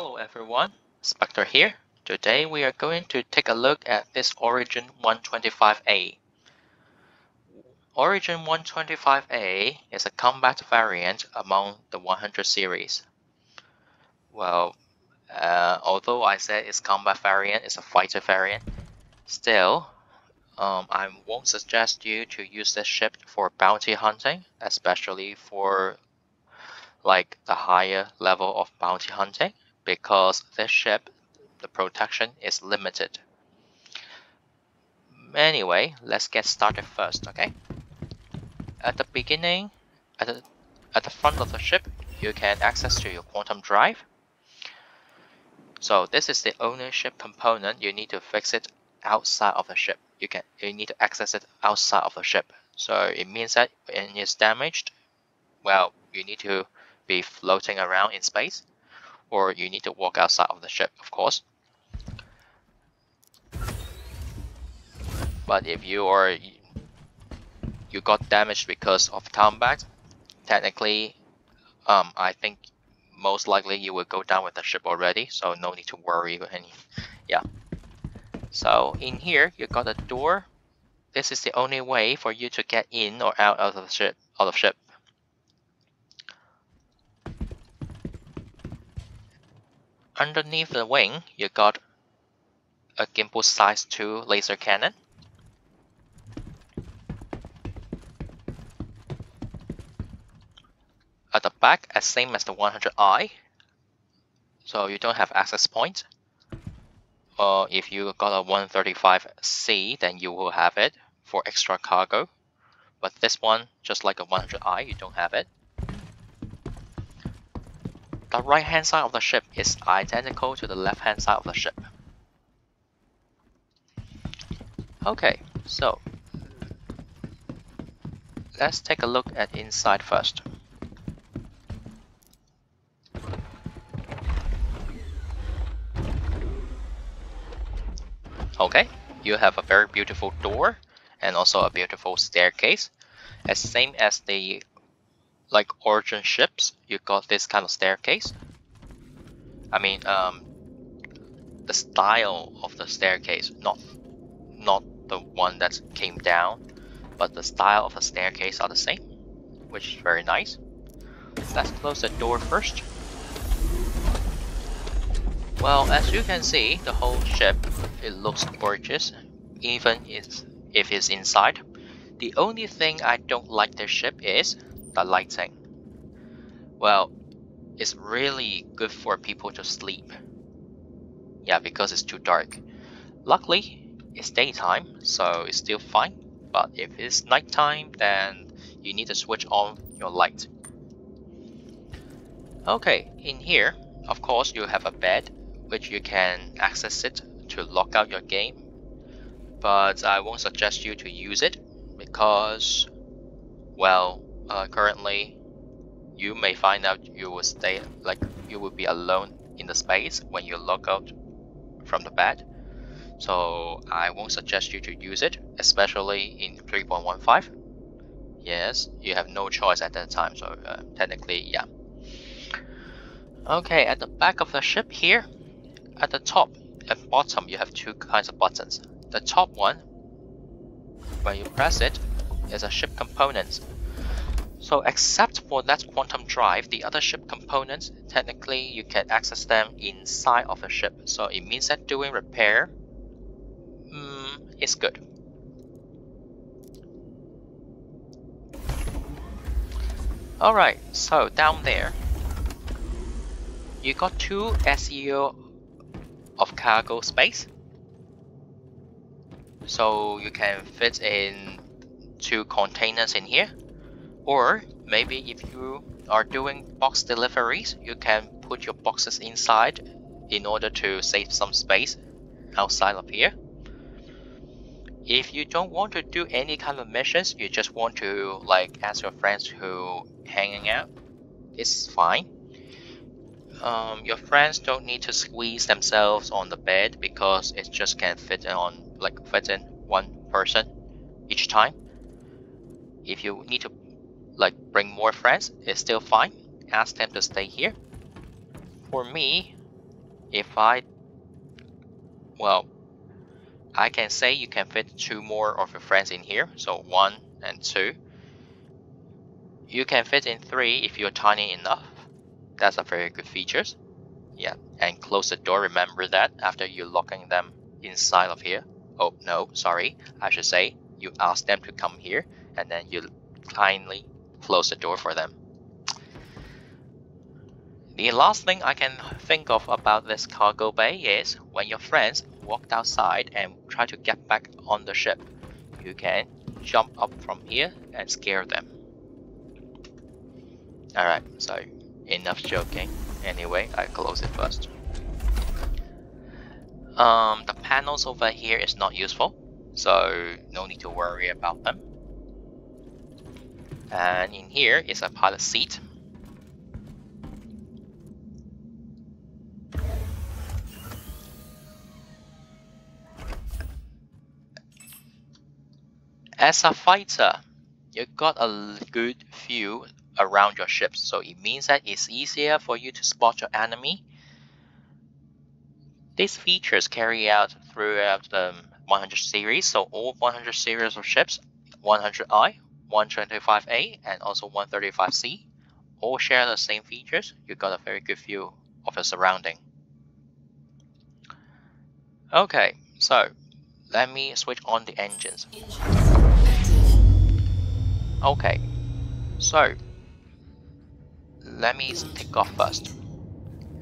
Hello everyone, Specter here. Today we are going to take a look at this Origin 125A. Origin 125A is a combat variant among the 100 series. Well, although I said it's combat variant, it's a fighter variant, still, I won't suggest you to use this ship for bounty hunting, especially for like the higher level of bounty hunting, because this ship, the protection is limited. Anyway, let's get started first, okay? At the beginning, at the front of the ship, you can access to your quantum drive. So this is the only ship component. You need to fix it outside of the ship. You need to access it outside of the ship. So it means that when it's damaged, well, you need to be floating around in space, or you need to walk outside of the ship, of course. But if you got damaged because of combat, technically, I think most likely you will go down with the ship already, so no need to worry with any. Yeah. So in here, you got a door. This is the only way for you to get in or out of the ship. Underneath the wing, you got a gimbal size 2 laser cannon. At the back, as same as the 100i, so you don't have access point. Or if you got a 135C, then you will have it for extra cargo. But this one, just like a 100i, you don't have it. The right hand side of the ship is identical to the left hand side of the ship. Okay, so let's take a look at inside first. Okay, you have a very beautiful door and also a beautiful staircase. As same as the Origin ships, you got this kind of staircase. I mean, the style of the staircase, not the one that came down, but the style of the staircase are the same, which is very nice. Let's close the door first. Well, as you can see, the whole ship, it looks gorgeous, even if it's inside. The only thing I don't like this ship is the lighting. Well, it's really good for people to sleep. Yeah, because it's too dark. Luckily, it's daytime, so it's still fine. But if it's nighttime, then you need to switch on your light. Okay, in here, of course, you have a bed, which you can access it to lock out your game. But I won't suggest you to use it because, well, currently you may find out you will be alone in the space when you log out from the bed. So I won't suggest you to use it, especially in 3.15. Yes, you have no choice at that time, so technically, yeah. Okay, at the back of the ship here, at the top and bottom, you have two kinds of buttons. The top one, when you press it, is a ship component. So except for that quantum drive, the other ship components, technically you can access them inside of the ship. So it means that doing repair is good. Alright, so down there, you got 2 SEO of cargo space. So you can fit in 2 containers in here. Or maybe if you are doing box deliveries, you can put your boxes inside in order to save some space outside of here. If you don't want to do any kind of missions, you just want to ask your friends to hanging out, it's fine. Your friends don't need to squeeze themselves on the bed because it just can fit in one person each time. If you need to bring more friends, it's still fine. Ask them to stay here. For me, If well, I can say you can fit 2 more of your friends in here, so 1 and 2. You can fit in 3 if you're tiny enough. That's a very good feature. Yeah, and close the door, remember that, after you're locking them inside of here. Oh, no, sorry, I should say, you ask them to come here, and then you kindly close the door for them. The last thing I can think of about this cargo bay is when your friends walked outside and try to get back on the ship, you can jump up from here and scare them. Alright, so enough joking. Anyway, I close it first. The panels over here is not useful, so no need to worry about them. And in here is a pilot seat. As a fighter, you got a good view around your ship, so it means that it's easier for you to spot your enemy. These features carry out throughout the 100 series, so all 100 series of ships, 100i, 125a, and also 135c, all share the same features. You got a very good view of the surrounding. Okay, so let me switch on the engines. Okay, so let me take off first,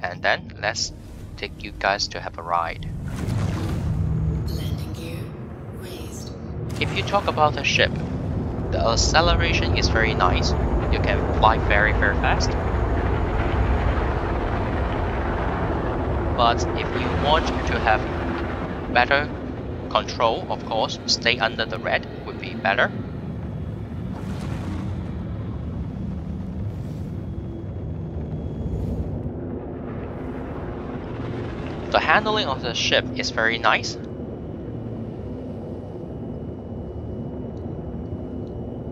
and then let's take you guys to have a ride. Landing gear raised. If you talk about the ship, the acceleration is very nice. You can fly very fast. But if you want to have better control, of course, stay under the red would be better. The handling of the ship is very nice.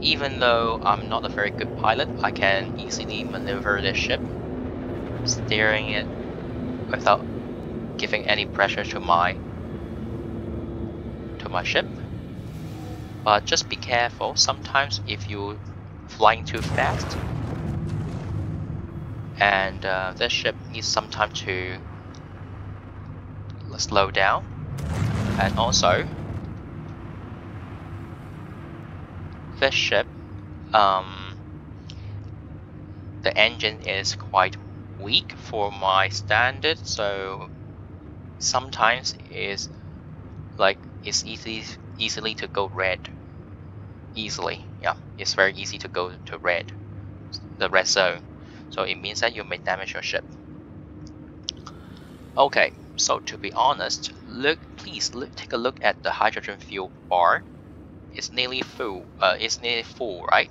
Even though I'm not a very good pilot, I can easily maneuver this ship, steering it without giving any pressure to my ship. But just be careful, sometimes if you're flying too fast and this ship needs some time to slow down, and also this ship, the engine is quite weak for my standard, so sometimes it's easily to go red. Yeah, it's very easy to go to red, the red zone. So it means that you may damage your ship. Okay, so to be honest, please take a look at the hydrogen fuel bar. It's nearly full. Right?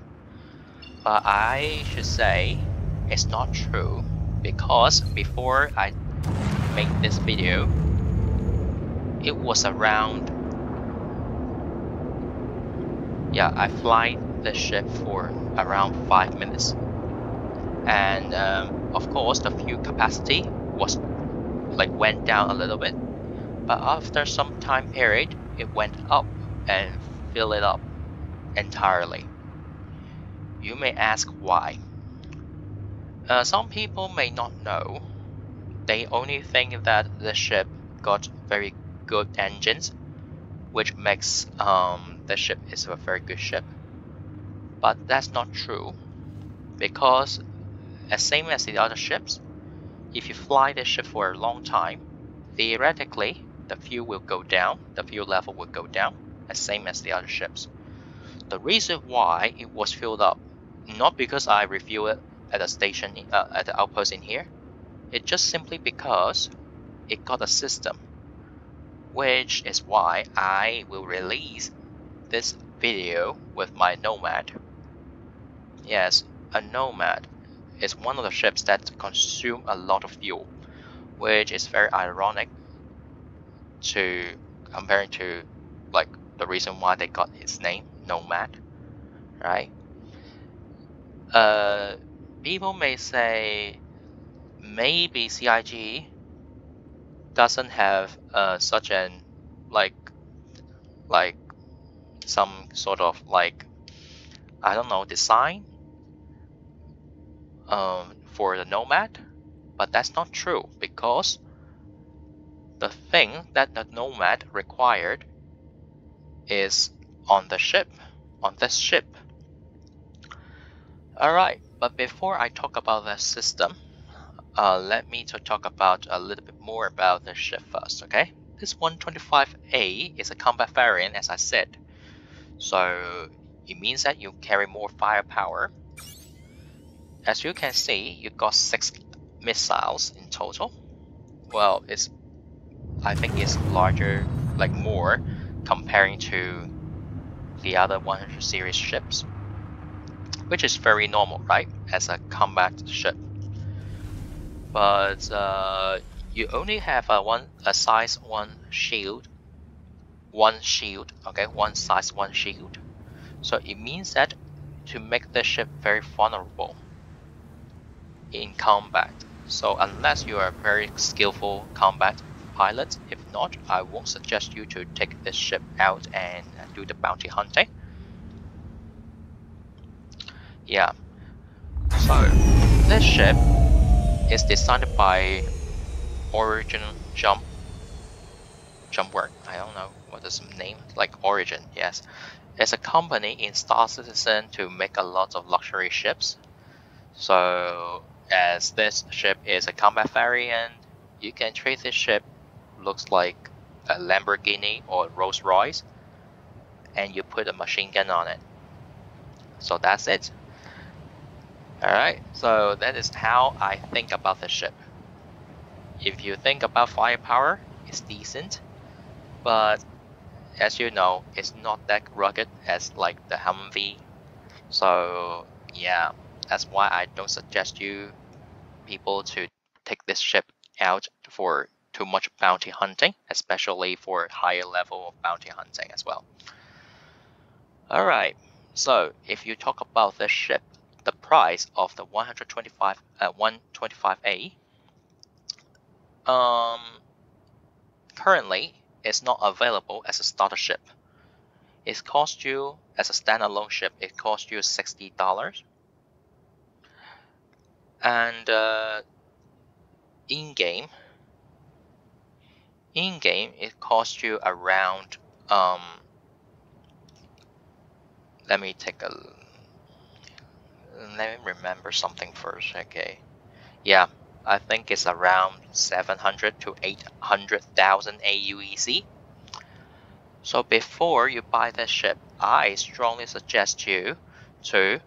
But I should say it's not true, because before I made this video, it was around. Yeah, I fly the ship for around 5 minutes, and of course the fuel capacity was went down a little bit, but after some time period it went up and filled it up entirely. You may ask why. Some people may not know. They only think that the ship got very good engines, which makes the ship is a very good ship. But that's not true, because as same as the other ships, if you fly the ship for a long time, theoretically the fuel will go down, the fuel level will go down, as same as the other ships. The reason why it was filled up, not because I refuel it at the station, at the outpost in here, it's just simply because it got a system, which is why I will release this video with my Nomad. Yes, a Nomad is one of the ships that consume a lot of fuel, which is very ironic to comparing to the reason why they got its name, Nomad, right? People may say maybe CIG doesn't have such an like some sort of like, I don't know, design for the Nomad, but that's not true because the thing that the Nomad required is on the ship, on this ship. Alright, but before I talk about the system, let me talk about a little bit more about the ship first, okay? This 125A is a combat variant, as I said. So it means that you carry more firepower. As you can see, you got 6 missiles in total. Well, I think it's larger, like more, comparing to the other 100 series ships, which is very normal, right? As a combat ship. But you only have a size 1 shield, okay, one size 1 shield. So it means that to make the ship very vulnerable in combat. So unless you are a very skillful combat pilot, if not, I won't suggest you to take this ship out and do the bounty hunting. Yeah. So this ship is designed by Origin Jumpwork. I don't know what is the name, like Origin. Yes, it's a company in Star Citizen to make a lot of luxury ships. So as this ship is a combat variant, you can treat this ship looks like a Lamborghini or Rolls Royce, and you put a machine gun on it. So that's it. Alright, so that is how I think about the ship. If you think about firepower, it's decent, but as you know, it's not that rugged as like the Humvee. So yeah, that's why I don't suggest you people to take this ship out for too much bounty hunting, especially for higher level of bounty hunting as well. Alright, so if you talk about this ship, the price of the 125A currently is not available as a starter ship. It costs you, as a standalone ship, it costs you $60. And in-game, it costs you around, let me remember something first, okay. Yeah, I think it's around 700 to 800,000 AUEC. So before you buy this ship, I strongly suggest you to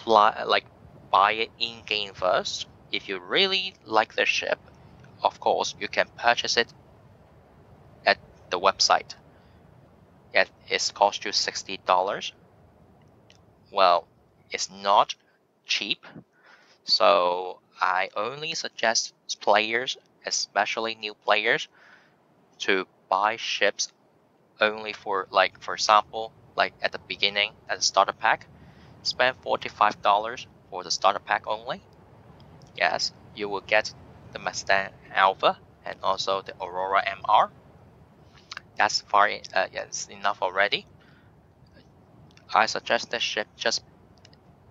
buy it in-game first. If you really like the ship, of course, you can purchase it at the website. It costs you $60. Well, it's not cheap, so I only suggest players, especially new players, to buy ships only for, like, for example, like at the beginning, at the starter pack, spend $45 for the starter pack only. Yes, you will get the Mustang Alpha and also the Aurora MR. That's it's enough already. I suggest this ship just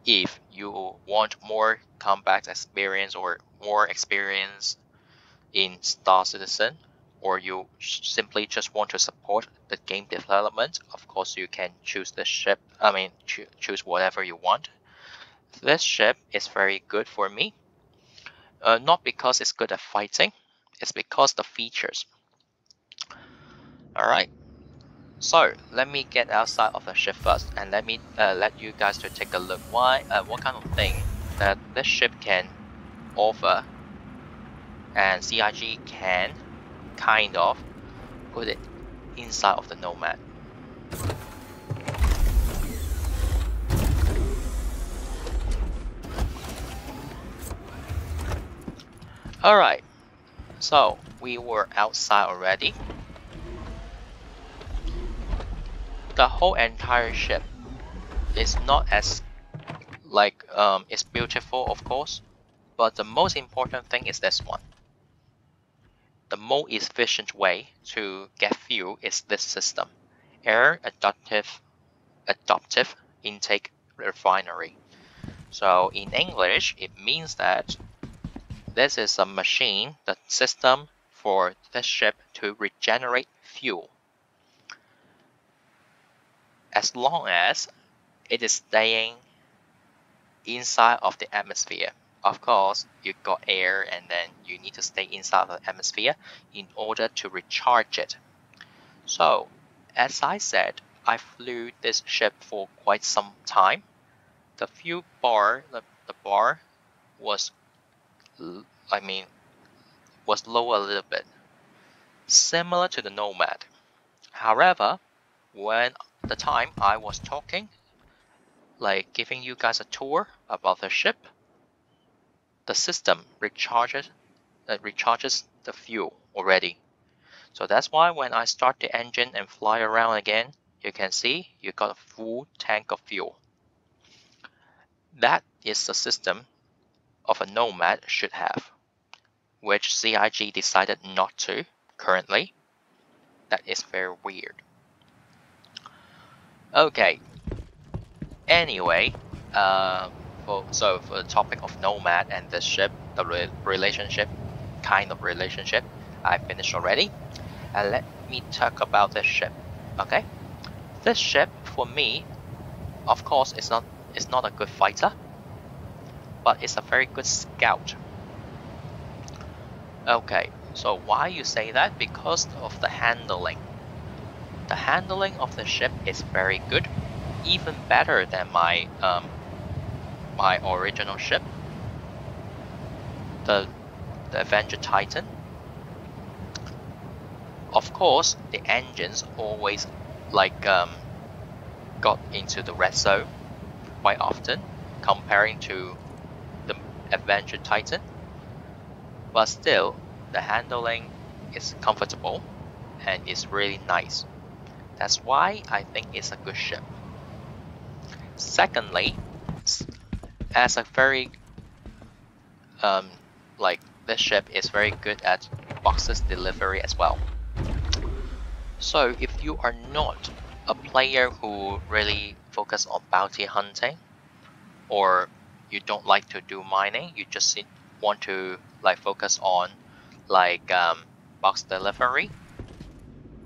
if you want more combat experience or more experience in Star Citizen, or you simply just want to support the game development. Of course, you can choose the ship. I mean, choose whatever you want. This ship is very good for me. Not because it's good at fighting, it's because the features. Alright, so let me get outside of the ship first, and let me let you guys to take a look what kind of thing that this ship can offer, and CIG can kind of put it inside of the Nomad. Alright, so we were outside already. The whole entire ship is not as it's beautiful, of course, but the most important thing is this one. the most efficient way to get fuel is this system, air adaptive intake refinery. So in English, it means that this is a machine, the system for the ship to regenerate fuel, as long as it is staying inside of the atmosphere. Of course, you got air and then you need to stay inside of the atmosphere in order to recharge it. So, as I said, I flew this ship for quite some time. The fuel bar, the bar was, was low a little bit, similar to the Nomad. However, when the time I was talking, like giving you guys a tour about the ship, the system recharges the fuel already. So that's why when I start the engine and fly around again, you can see you got a full tank of fuel. That is the system of a Nomad should have, which CIG decided not to currently. That is very weird. Okay, anyway, for the topic of Nomad and the ship, the relationship, kind of relationship, I finished already. And let me talk about this ship. Okay, this ship for me, of course, it's not a good fighter, but it's a very good scout. Okay, so why you say that? Because of the handling. The handling of the ship is very good, even better than my my original ship, the Avenger Titan. Of course, the engines always got into the red zone quite often, comparing to the Avenger Titan. But still, the handling is comfortable and is really nice. That's why I think it's a good ship. Secondly, as a very this ship is very good at boxes delivery as well. So if you are not a player who really focus on bounty hunting, or you don't like to do mining, you just want to focus on box delivery,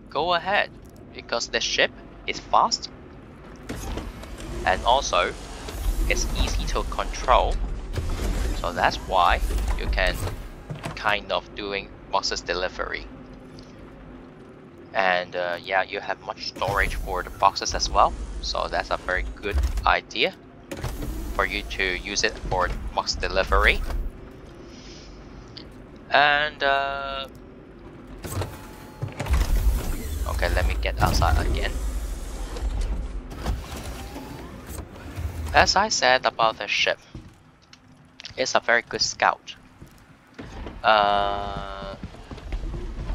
go ahead, because the ship is fast and also it's easy to control. So that's why you can kind of doing boxes delivery. And yeah, you have much storage for the boxes as well, so that's a very good idea for you to use it for box delivery. And okay, let me get outside again. As I said about the ship, it's a very good scout.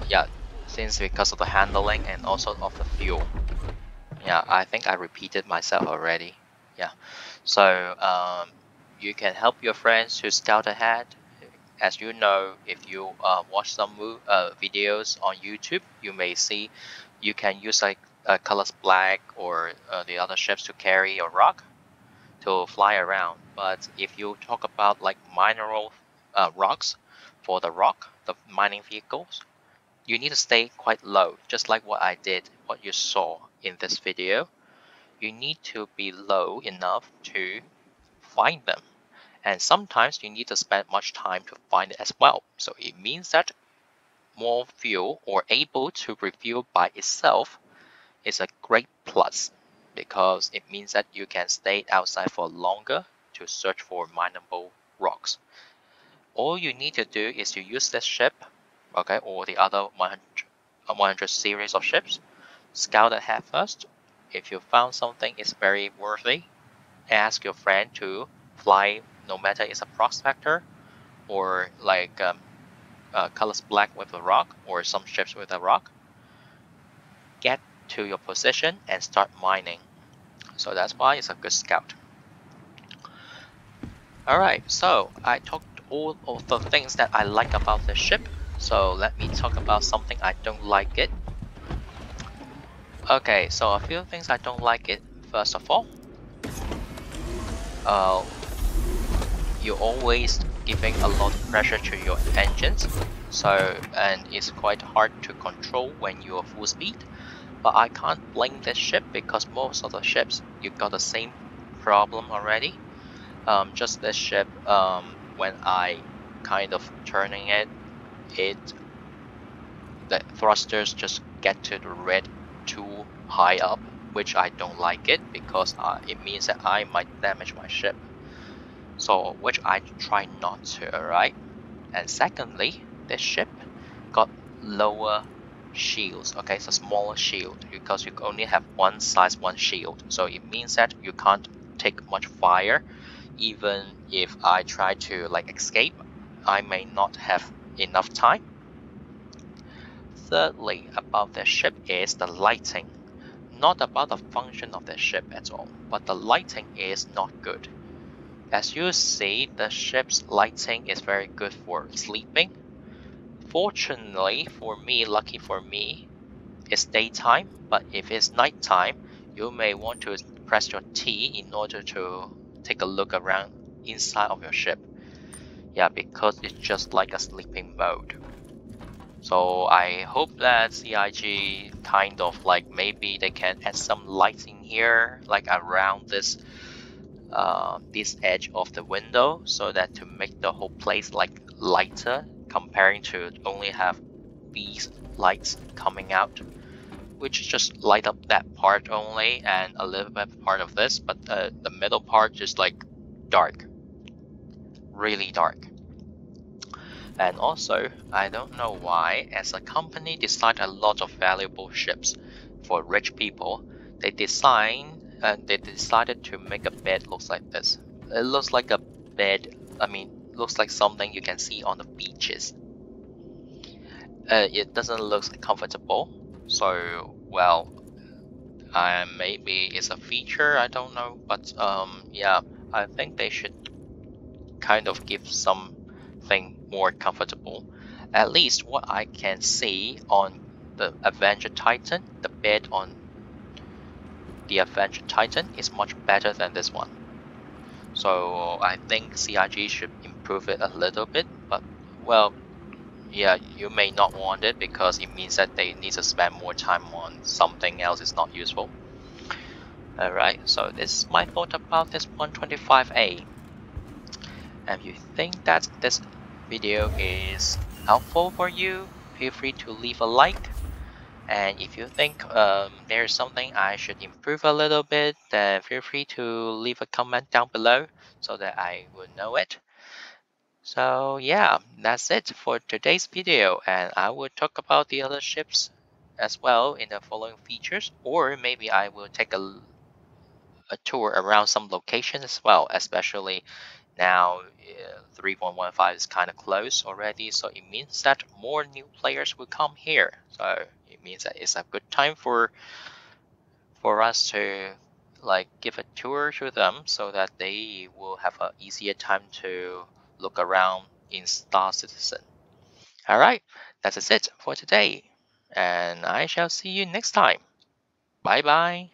Yeah, since because of the handling and also of the fuel. Yeah, I think I repeated myself already. Yeah, so you can help your friends to scout ahead. As you know, if you watch some videos on YouTube, you may see you can use colors black or the other ships to carry a rock to fly around. But if you talk about mineral rocks for the mining vehicles, you need to stay quite low, just like what I did, what you saw in this video. You need to be low enough to find them. And sometimes you need to spend much time to find it as well. So it means that more fuel or able to refuel by itself is a great plus, because it means that you can stay outside for longer to search for mineable rocks. All you need to do is to use this ship, okay, or the other 100 series of ships, scout ahead first. If you found something is very worthy, ask your friend to fly, no matter it's a prospector or colors black with a rock or some ships with a rock. Get to your position and start mining. So that's why it's a good scout. Alright, so I talked all of the things that I like about the ship. So let me talk about something I don't like it. Okay, so a few things I don't like it. First of all, uh, you're always giving a lot of pressure to your engines, and it's quite hard to control when you're full speed. But I can't blame this ship because most of the ships you got the same problem already. Just this ship, when I kind of turning it, it the thrusters just get to the red too high up, which I don't like it because it means that I might damage my ship. So which I try not to, alright? And secondly, this ship got lower shields. Okay, it's a smaller shield because you only have one size, one shield. So it means that you can't take much fire. Even if I try to like escape, I may not have enough time. Thirdly, about the ship is the lighting. Not about the function of the ship at all, but the lighting is not good. As you see, the ship's lighting is very good for sleeping. Fortunately for me, lucky for me, it's daytime, but if it's nighttime, you may want to press your T in order to take a look around inside of your ship. Yeah, because it's just like a sleeping mode. So I hope that CIG kind of like maybe they can add some lights in here, like around this edge of the window, so that to make the whole place like lighter, comparing to only have these lights coming out, which just light up that part only and a little bit part of this, but the middle part just like dark, really dark. And also, I don't know why, as a company design a lot of valuable ships for rich people, they decided to make a bed looks like this. It looks like a bed, looks like something you can see on the beaches. It doesn't look comfortable, so well, maybe it's a feature, I don't know, but yeah, I think they should kind of give something more comfortable. At least what I can see on the Avenger Titan, the bed on the Avenger Titan is much better than this one. So I think CIG should improve it a little bit, but well, yeah, you may not want it because it means that they need to spend more time on something else is not useful. Alright, so this is my thought about this 125A. And if you think that this video is helpful for you, feel free to leave a like. And if you think there's something I should improve a little bit, then feel free to leave a comment down below so that I will know it. So yeah, that's it for today's video, and I will talk about the other ships as well in the following features, or maybe I will take a tour around some locations as well, especially now 3.15 is kind of close already, so it means that more new players will come here. So it means that it's a good time for us to like give a tour to them so that they will have an easier time to look around in Star Citizen. All right, that is it for today, and I shall see you next time. Bye bye.